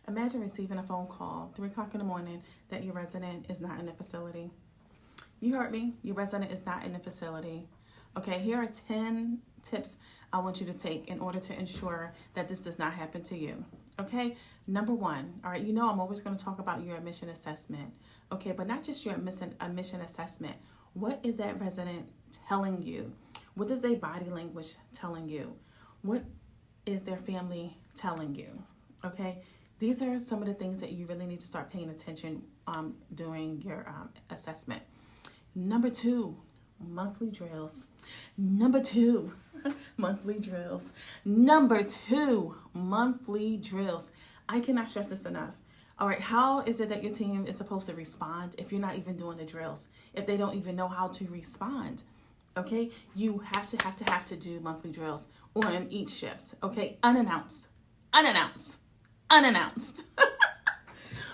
Imagine receiving a phone call 3 o'clock in the morning that your resident is not in the facility. You heard me. Your resident is not in the facility. Okay, here are 10 tips I want you to take in order to ensure that this does not happen to you. Okay, number one, all right, I'm always going to talk about your admission assessment. Okay, but not just your admission assessment. What is that resident telling you? What is their body language telling you? What is their family telling you? Okay, these are some of the things that you really need to start paying attention during your assessment. Number two, monthly drills. Number two, monthly drills. Number two, monthly drills. I cannot stress this enough. All right, how is it that your team is supposed to respond if you're not even doing the drills? If they don't even know how to respond? Okay, you have to do monthly drills on each shift. Okay, unannounced.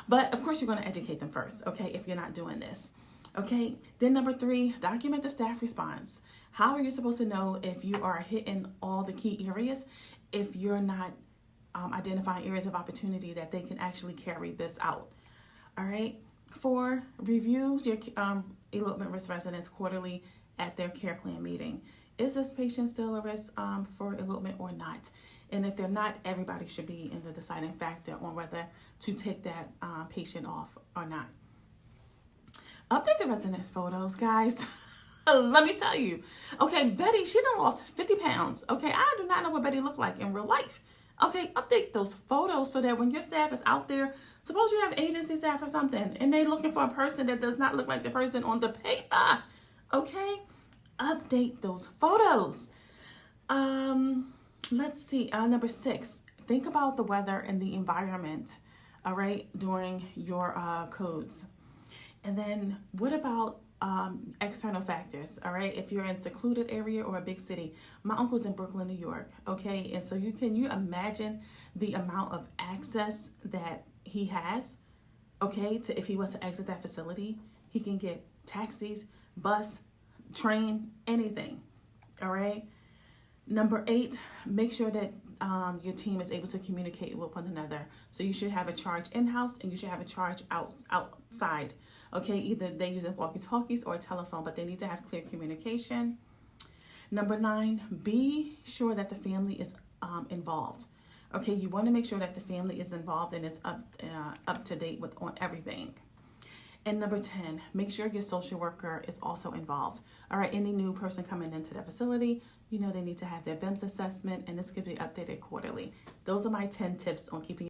But of course, you're going to educate them first. Okay, if you're not doing this. Okay, then number three, document the staff response. How are you supposed to know if you are hitting all the key areas if you're not identifying areas of opportunity that they can actually carry this out? All right. 4, review your elopement risk residents quarterly at their care plan meeting. Is this patient still a risk for elopement or not? And if they're not, everybody should be in the deciding factor on whether to take that patient off or not. Update the residents' photos, guys. Let me tell you. Okay, Betty, she done lost 50 pounds. Okay, I do not know what Betty looked like in real life. Okay, update those photos so that when your staff is out there, suppose you have agency staff or something, and they're looking for a person that does not look like the person on the paper. Okay, update those photos. Let's see. Number 6, think about the weather and the environment. All right, during your codes. And then what about external factors? All right, if you're in a secluded area or a big city. My uncle's in Brooklyn, New York. Okay, and so you imagine the amount of access that he has? Okay, to if he was to exit that facility, he can get taxis, bus, train, anything. All right. Number 8, make sure that your team is able to communicate with one another. So you should have a charge in-house and you should have a charge outside. Okay, either they're using walkie-talkies or a telephone, but they need to have clear communication. Number 9, be sure that the family is involved. Okay, you want to make sure that the family is involved and is up to date on everything. And number 10, make sure your social worker is also involved. All right, any new person coming into the facility, they need to have their BIMS assessment, and this could be updated quarterly. Those are my 10 tips on keeping